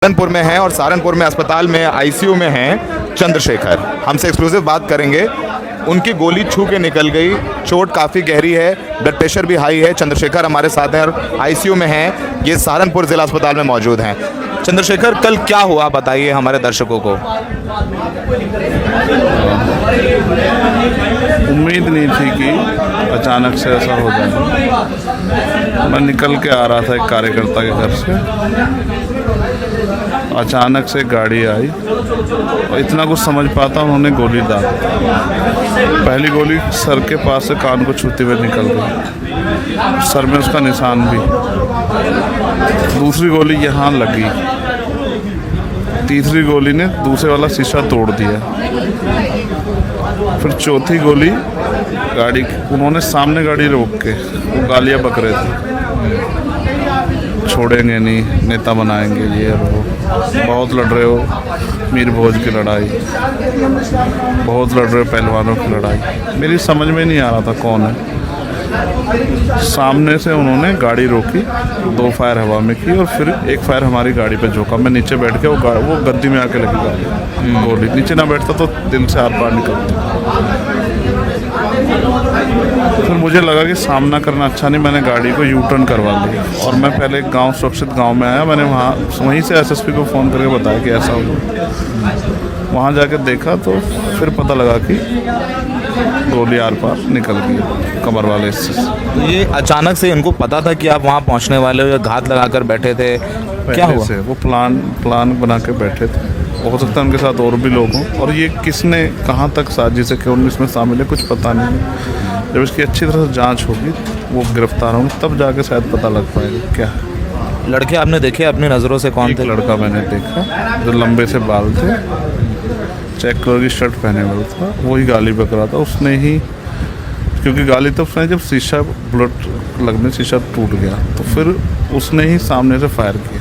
सहारनपुर में हैं और सहारनपुर में अस्पताल में आईसीयू में हैं चंद्रशेखर। हमसे एक्सक्लूसिव बात करेंगे। उनकी गोली छू के निकल गई, चोट काफ़ी गहरी है, ब्लड प्रेशर भी हाई है। चंद्रशेखर हमारे साथ हैं और आईसीयू में हैं। ये सहारनपुर ज़िला अस्पताल में मौजूद हैं। चंद्रशेखर, कल क्या हुआ बताइए हमारे दर्शकों को। उम्मीद नहीं थी कि अचानक से ऐसा हो जाए। मैं निकल के आ रहा था एक कार्यकर्ता के घर से, अचानक से गाड़ी आई और इतना कुछ समझ पाता उन्होंने गोली दाग। पहली गोली सर के पास से कान को छूते हुए निकल गई, सर में उसका निशान भी। दूसरी गोली यहाँ लगी, तीसरी गोली ने दूसरे वाला शीशा तोड़ दिया। फिर चौथी गोली गाड़ी, उन्होंने सामने गाड़ी रोक के वो गालियाँ बक रहे थे, छोड़ेंगे नहीं, नेता बनाएंगे, ये और वो, बहुत लड़ रहे हो मीर भोज की लड़ाई, बहुत लड़ रहे हो पहलवानों की लड़ाई। मेरी समझ में नहीं आ रहा था कौन है। सामने से उन्होंने गाड़ी रोकी, 2 फायर हवा में की और फिर 1 फायर हमारी गाड़ी पे झोंका। मैं नीचे बैठ के वो गद्दी में आके लगी गाड़ी। गोली नीचे ना बैठता तो दिल से आर पार निकलती। फिर मुझे लगा कि सामना करना अच्छा नहीं, मैंने गाड़ी को यू टर्न करवा ली और मैं पहले एक गाँव, सुरक्षित गाँव में आया। मैंने वहीं से एसएसपी को फ़ोन करके बताया कि ऐसा हो। वहाँ जाके देखा तो फिर पता लगा कि गोली आर पार निकल गई कमर वाले हिस्से। ये अचानक से इनको पता था कि आप वहाँ पहुँचने वाले हो या घात लगाकर बैठे थे? क्या हुआ? से वो प्लान बना के बैठे थे। हो सकता है उनके साथ और भी लोग हों, और ये किसने कहाँ तक साजिश है, क्यों इसमें शामिल है, कुछ पता नहीं। जब इसकी अच्छी तरह से जांच होगी, वो गिरफ्तार होंगे, तब जाके शायद पता लग पाएगा क्या है। लड़के आपने देखे अपनी नज़रों से? कौन थे? लड़का मैंने देखा जो लंबे से बाल थे, चेक कलर की शर्ट पहने हुआ था, वही गाली बक रहा था। उसने ही, क्योंकि गाली तो उसने जब शीशा बुलेट लगने शीशा टूट गया तो फिर उसने ही सामने से फायर किया।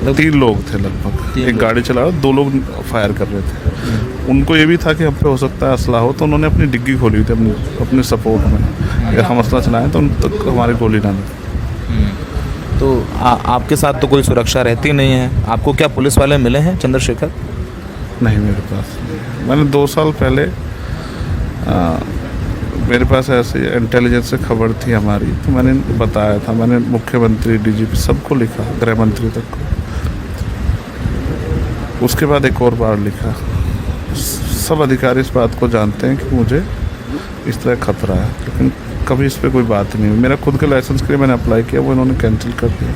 3 लोग थे लगभग, एक गाड़ी चला रहा, 2 लोग फायर कर रहे थे। उनको ये भी था कि हम पे हो सकता है असला हो, तो उन्होंने अपनी डिग्गी खोली थी अपने सपोर्ट में, अगर हम असला चलाएं तो उन तक हमारी गोली ना लगे। तो आपके साथ तो कोई सुरक्षा रहती नहीं है। आपको क्या पुलिस वाले मिले हैं चंद्रशेखर? नहीं, मेरे पास। मैंने 2 साल पहले मेरे पास ऐसी इंटेलिजेंस से खबर थी हमारी, तो मैंने बताया था। मैंने मुख्यमंत्री, डीजीपी सबको लिखा, गृह मंत्री तक को। उसके बाद एक और बार लिखा। सब अधिकारी इस बात को जानते हैं कि मुझे इस तरह खतरा है, लेकिन कभी इस पर कोई बात नहीं हुई। मेरा खुद के लाइसेंस के लिए मैंने अप्लाई किया, वो इन्होंने कैंसिल कर दिया।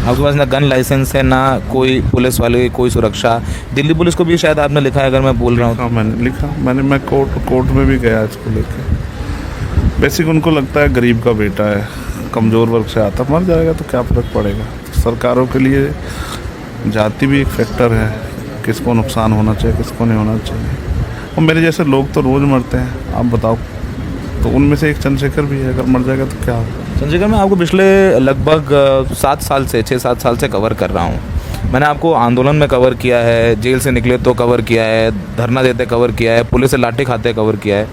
आपके पास ना गन लाइसेंस है, ना कोई पुलिस वाले कोई सुरक्षा? दिल्ली पुलिस को भी शायद आपने लिखा है, अगर मैं बोल रहा हूँ? मैंने लिखा, मैं कोर्ट में भी गया इसको लेके। बेसिक उनको लगता है गरीब का बेटा है, कमज़ोर वर्ग से आता, मर जाएगा तो क्या फ़र्क पड़ेगा। सरकारों के लिए जाति भी एक फैक्टर है, किसको नुकसान होना चाहिए, किसको नहीं होना चाहिए। और मेरे जैसे लोग तो रोज़ मरते हैं, आप बताओ। तो उनमें से एक चंद्रशेखर भी है, अगर मर जाएगा तो क्या होगा। चंद्रशेखर, मैं आपको पिछले लगभग 6-7 साल से कवर कर रहा हूँ। मैंने आपको आंदोलन में कवर किया है, जेल से निकले तो कवर किया है, धरना देते कवर किया है, पुलिस से लाठी खाते कवर किया है,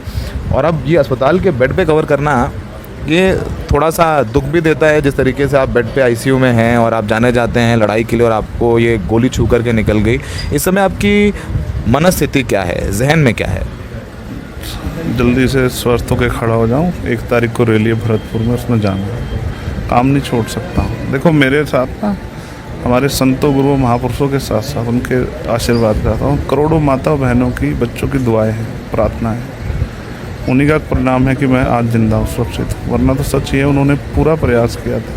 और अब ये अस्पताल के बेड पे कवर करना, ये थोड़ा सा दुख भी देता है। जिस तरीके से आप बेड पे आईसीयू में हैं और आप जाने जाते हैं लड़ाई के लिए और आपको ये गोली छू करके निकल गई। इस समय आपकी मनस्थिति क्या है, जहन में क्या है? जल्दी से स्वस्थ होकर खड़ा हो जाऊँ। 1 तारीख को रैली है भरतपुर में, उसमें जाना है, काम नहीं छोड़ सकता हूँ। देखो, मेरे साथ ना हमारे संतों, गुरुओं, महापुरुषों के साथ साथ उनके आशीर्वाद चाहता हूँ। करोड़ों माता बहनों की, बच्चों की दुआएं हैं, प्रार्थना है। उन्हीं का परिणाम है कि मैं आज जिंदा हूँ, सुरक्षित हूँ। वरना तो सच ही है, उन्होंने पूरा प्रयास किया था।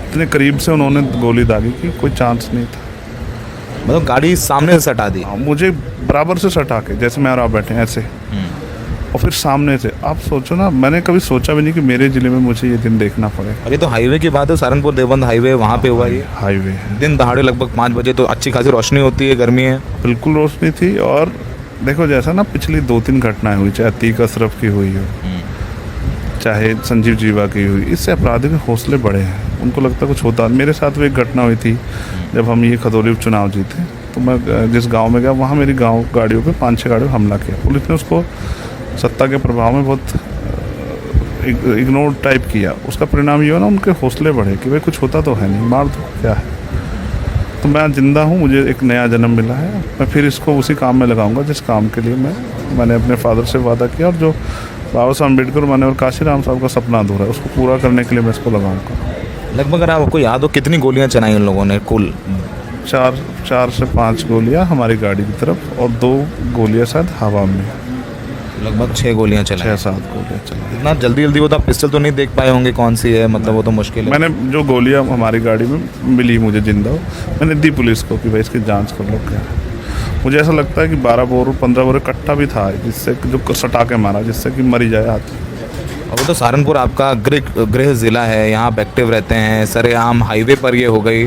इतने करीब से उन्होंने गोली दागी कि कोई चांस नहीं था। मतलब गाड़ी सामने से सटा दी? मुझे बराबर से सटा के, जैसे मैं और आप बैठे ऐसे, और फिर सामने से। आप सोचो ना, मैंने कभी सोचा भी नहीं कि मेरे ज़िले में मुझे ये दिन देखना पड़ेगा। अरे तो हाईवे की बात है, सहारनपुर देवबंद हाईवे, वहाँ पे हुआ ये हाईवे है। दिन दहाड़े लगभग 5 बजे, तो अच्छी खासी रोशनी होती है, गर्मी है। बिल्कुल रोशनी थी। और देखो, जैसा ना पिछली 2-3 घटनाएं हुई, चाहे अतीक अशरफ की हुई हो, चाहे संजीव जीवा की हुई, इससे अपराधी के हौसले बढ़े हैं। उनको लगता कुछ होता। मेरे साथ भी एक घटना हुई थी, जब हम ये खदौली उपचुनाव जीते, तो मैं जिस गांव में गया, वहाँ मेरी गांव गाड़ियों पे 5-6 गाड़ियों हमला किया। पुलिस ने उसको सत्ता के प्रभाव में बहुत इग्नोर टाइप किया। उसका परिणाम ये हो ना, उनके हौसले बढ़े कि भाई कुछ होता तो है नहीं, मार दो, क्या है। तो मैं जिंदा हूँ, मुझे एक नया जन्म मिला है, मैं फिर इसको उसी काम में लगाऊंगा जिस काम के लिए मैंने अपने फादर से वादा किया, और जो बाबा साहब अम्बेडकर मैंने और काशीराम साहब का सपना अधूरा है उसको पूरा करने के लिए मैं इसको लगाऊंगा। लगभग अगर आपको याद हो कितनी गोलियां चलाई उन लोगों ने कुल? 4 से 5 गोलियां हमारी गाड़ी की तरफ और 2 गोलियां शायद हवा में। लगभग 6 गोलियां चलाई। 6-7 गोलियां चलाई। इतना जल्दी वो तो आप पिस्टल तो नहीं देख पाए होंगे कौन सी है, मतलब वो तो मुश्किल है। मैंने जो गोलियां हमारी गाड़ी में मिली मुझे जिंदा हो, मैंने दी पुलिस को कि भाई इसकी जांच कर लो क्या है। मुझे ऐसा लगता है कि 12 बोर 15 बोर कट्टा भी था जिससे जो सटा के मारा, जिससे कि मरी जाए हाथ। और वो तो सहारनपुर आपका गृह ज़िला है, यहाँ आप एक्टिव रहते हैं, सरेआम हाईवे पर ये हो गई।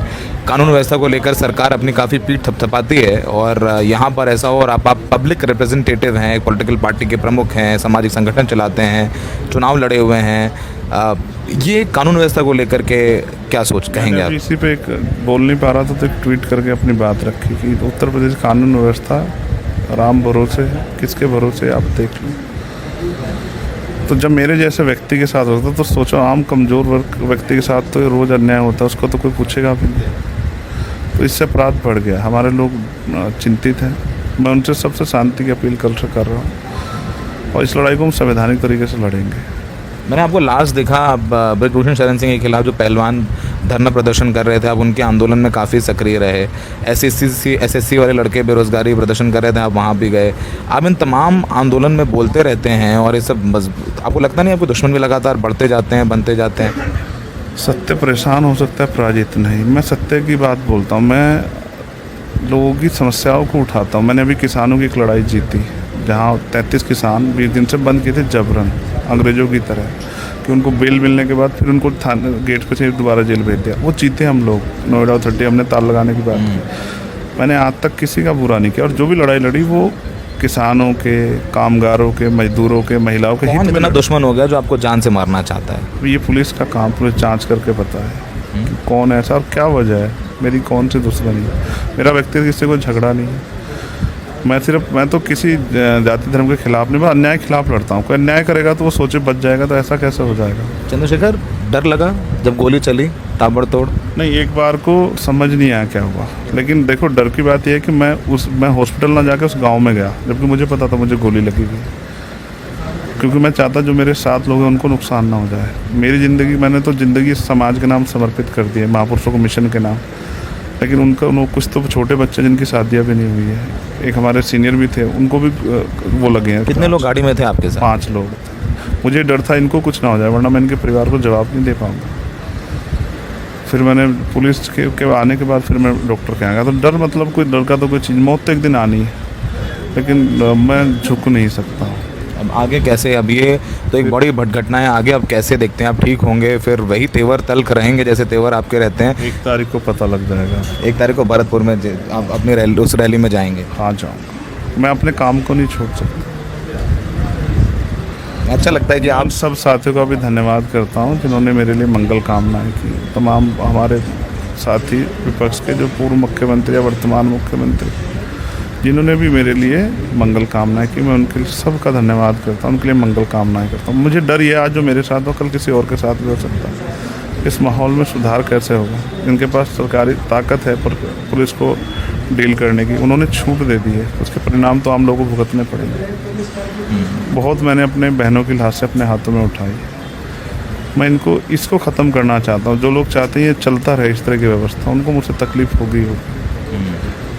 कानून व्यवस्था को लेकर सरकार अपनी काफ़ी पीठ थपथपाती है, और यहाँ पर ऐसा हो, और आप पब्लिक रिप्रेजेंटेटिव हैं, एक पॉलिटिकल पार्टी के प्रमुख हैं, सामाजिक संगठन चलाते हैं, चुनाव लड़े हुए हैं, ये कानून व्यवस्था को लेकर के क्या सोच कहेंगे आप? इसी पे एक बोल नहीं पा रहा था तो एक ट्वीट करके अपनी बात रखी कि उत्तर प्रदेश कानून व्यवस्था राम भरोसे है, किसके भरोसे आप देख लो। तो जब मेरे जैसे व्यक्ति के साथ होता तो सोचो, आम कमज़ोर वर्ग व्यक्ति के साथ तो रोज़ अन्याय होता है, उसको तो कोई पूछेगा भी नहीं। तो इससे अपराध बढ़ गया, हमारे लोग चिंतित हैं। मैं उनसे सबसे शांति की अपील कर रहा हूँ, और इस लड़ाई को हम संवैधानिक तरीके से लड़ेंगे। मैंने आपको लास्ट देखा, आप ब्रिजभूषण शरण सिंह के खिलाफ जो पहलवान धरना प्रदर्शन कर रहे थे, आप उनके आंदोलन में काफ़ी सक्रिय रहे। एसएससी वाले लड़के बेरोजगारी प्रदर्शन कर रहे थे, आप वहाँ भी गए। आप इन तमाम आंदोलन में बोलते रहते हैं, और ये सब आपको लगता नहीं आपको दुश्मन भी लगातार बढ़ते जाते हैं, बनते जाते हैं? सत्य परेशान हो सकता है, पराजित नहीं। मैं सत्य की बात बोलता हूँ, मैं लोगों की समस्याओं को उठाता हूँ। मैंने अभी किसानों की एक लड़ाई जीती, जहाँ 33 किसान 20 दिन से बंद किए थे जबरन, अंग्रेज़ों की तरह, कि उनको बेल मिलने के बाद फिर उनको थाने गेट पे से दोबारा जेल भेज दिया। वो जीते हम लोग। नोएडा अथॉरिटी हमने ताल लगाने की बात की। मैंने आज तक किसी का बुरा नहीं किया, और जो भी लड़ाई लड़ी वो किसानों के, कामगारों के, मजदूरों के, महिलाओं के हित में। इतना दुश्मन हो गया जो आपको जान से मारना चाहता है? ये पुलिस का काम, पुलिस जांच करके पता है कि कौन ऐसा और क्या वजह है। मेरी कौन सी दुश्मनी है? मेरा व्यक्तिगत किसी को झगड़ा नहीं है। मैं तो किसी जाति धर्म के खिलाफ नहीं, मैं अन्याय के खिलाफ लड़ता हूँ। कोई अन्याय करेगा तो वो सोचे बच जाएगा, तो ऐसा कैसे हो जाएगा? चंद्रशेखर, डर लगा जब गोली चली ताबड़तोड़? नहीं, एक बार को समझ नहीं आया क्या हुआ, लेकिन देखो डर की बात यह है कि मैं हॉस्पिटल ना जाकर उस गांव में गया, जबकि मुझे पता था मुझे गोली लगी हुई, क्योंकि मैं चाहता जो मेरे साथ लोग हैं उनको नुकसान ना हो जाए। मेरी ज़िंदगी, मैंने तो ज़िंदगी समाज के नाम समर्पित कर दी है, महापुरुषों को मिशन के नाम। लेकिन उनका कुछ तो छोटे बच्चे जिनकी शादियाँ भी नहीं हुई है, एक हमारे सीनियर भी थे, उनको भी वो लगे हैं। कितने लोग गाड़ी में थे आपके साथ? 5 लोग थे। मुझे डर था इनको कुछ ना हो जाए, वरना मैं इनके परिवार को जवाब नहीं दे पाऊँगा। फिर मैंने पुलिस के आने के बाद फिर मैं डॉक्टर के आएगा। तो डर मतलब कोई डर का तो कोई चीज़, मौत तो एक दिन आनी है, लेकिन मैं झुक नहीं सकता। अब आगे कैसे? अब ये तो एक बड़ी घटना है, आगे अब कैसे देखते हैं? आप ठीक होंगे, फिर वही तेवर तल्ख रहेंगे जैसे तेवर आपके रहते हैं? 1 तारीख को पता लग जाएगा। 1 तारीख को भरतपुर में आप अपनी उस रैली में जाएंगे? हाँ, जाऊँगा। मैं अपने काम को नहीं छोड़ सकता। अच्छा लगता है कि आप सब साथियों का भी धन्यवाद करता हूँ जिन्होंने मेरे लिए मंगल कामनाएं की। तमाम हमारे साथी विपक्ष के, जो पूर्व मुख्यमंत्री या वर्तमान मुख्यमंत्री, जिन्होंने भी मेरे लिए मंगल कामनाएं की, मैं उनके लिए सबका धन्यवाद करता हूँ, उनके लिए मंगल कामनाएं करता हूँ। मुझे डर ये आज जो मेरे साथ हो कल किसी और के साथ भी हो सकता है। इस माहौल में सुधार कैसे होगा? जिनके पास सरकारी ताकत है पर पुलिस को डील करने की, उन्होंने छूट दे दी है, उसके परिणाम तो आम लोगों को भुगतने पड़ेंगे। बहुत मैंने अपने बहनों की लाश अपने हाथों में उठाई। मैं इसको ख़त्म करना चाहता हूँ। जो लोग चाहते हैं ये चलता रहे इस तरह की व्यवस्था, उनको मुझसे तकलीफ़ होगी।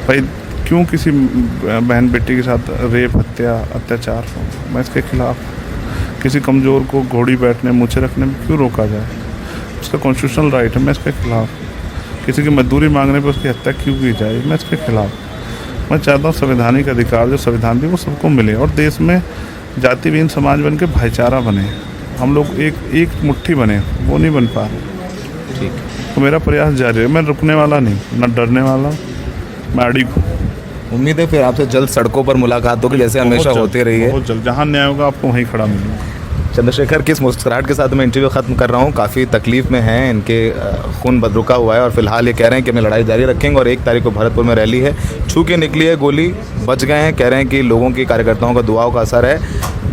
भाई क्यों किसी बहन बेटी के साथ रेप, हत्या, अत्याचार हो? मैं इसके खिलाफ। किसी कमज़ोर को घोड़ी बैठने, मूछें रखने में क्यों रोका जाए? उसका कॉन्स्टिट्यूशनल राइट है, मैं इसके खिलाफ। किसी की मजदूरी मांगने पर उसकी हत्या क्यों की जाए? मैं इसके खिलाफ। मैं चाहता हूँ संवैधानिक अधिकार जो संविधान दी वो सबको मिले, और देश में जाति विहीन समाज बन के भाईचारा बने। हम लोग एक मुट्ठी बने, वो नहीं बन पा रहे। ठीक, तो मेरा प्रयास जारी है। मैं रुकने वाला नहीं, न डरने वाला, मैं अड़िग हूँ। उम्मीद है फिर आपसे जल्द सड़कों पर मुलाकात होगी जैसे हमेशा होती रही है। बहुत जल्द, जहाँ न्याय होगा आपको वहीं खड़ा मिलूंगा। चंद्रशेखर, किस मुस्कुराहट के साथ मैं इंटरव्यू ख़त्म कर रहा हूँ। काफ़ी तकलीफ़ में हैं, इनके खून बदरुका हुआ है, और फिलहाल ये कह रहे हैं कि अपनी लड़ाई जारी रखेंगे, और 1 तारीख को भरतपुर में रैली है। छू के निकली है गोली, बच गए हैं। कह रहे हैं कि लोगों की, कार्यकर्ताओं का दुआओं का असर है।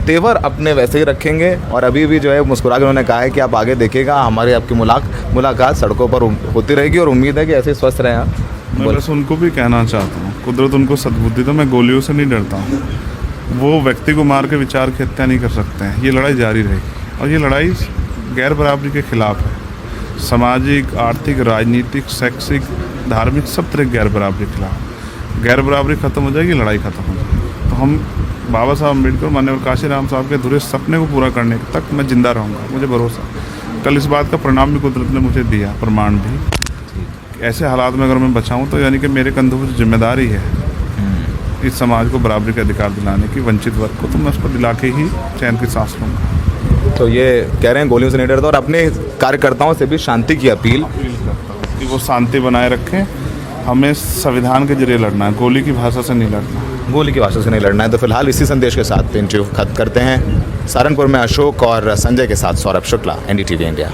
तेवर अपने वैसे ही रखेंगे, और अभी भी जो है मुस्कुरा के उन्होंने कहा है कि आप आगे देखिएगा, हमारी आपकी मुलाकात सड़कों पर होती रहेगी, और उम्मीद है कि ऐसे स्वस्थ रहें आप। मैं बस उनको भी कहना चाहता हूँ, कुदरत उनको सद्बुद्धि दे, मैं गोलियों से नहीं डरता हूँ। वो व्यक्ति को मार के विचार की हत्या नहीं कर सकते हैं। ये लड़ाई जारी रहेगी और ये लड़ाई गैर बराबरी के खिलाफ है। सामाजिक, आर्थिक, राजनीतिक, शैक्षिक, धार्मिक सब तरह की गैर बराबरी के खिलाफ। गैर बराबरी खत्म हो जाएगी, लड़ाई खत्म हो जाएगी। तो हम बाबा साहब अम्बेडकर, माननीय काशीराम साहब के अधूरे सपने को पूरा करने तक मैं जिंदा रहूँगा, मुझे भरोसा। कल इस बात का परिणाम भी कुदरत ने मुझे दिया, प्रमाण भी। ऐसे हालात में अगर मैं बचाऊँ तो यानी कि मेरे कंधों पर जिम्मेदारी है इस समाज को बराबरी के अधिकार दिलाने की, वंचित वर्ग को, तो मैं उसको दिला के ही चैन की सांस लूँगा। तो ये कह रहे हैं गोलियों से नहीं डरता और अपने कार्यकर्ताओं से भी शांति की अपील करता हूँ कि वो शांति बनाए रखें। हमें संविधान के जरिए लड़ना है, गोली की भाषा से नहीं लड़ना। गोली की भाषा से नहीं लड़ना है। तो फिलहाल इसी संदेश के साथ इंटरव्यू खत्म करते हैं। सहारनपुर में अशोक और संजय के साथ सौरभ शुक्ला, NDTV इंडिया।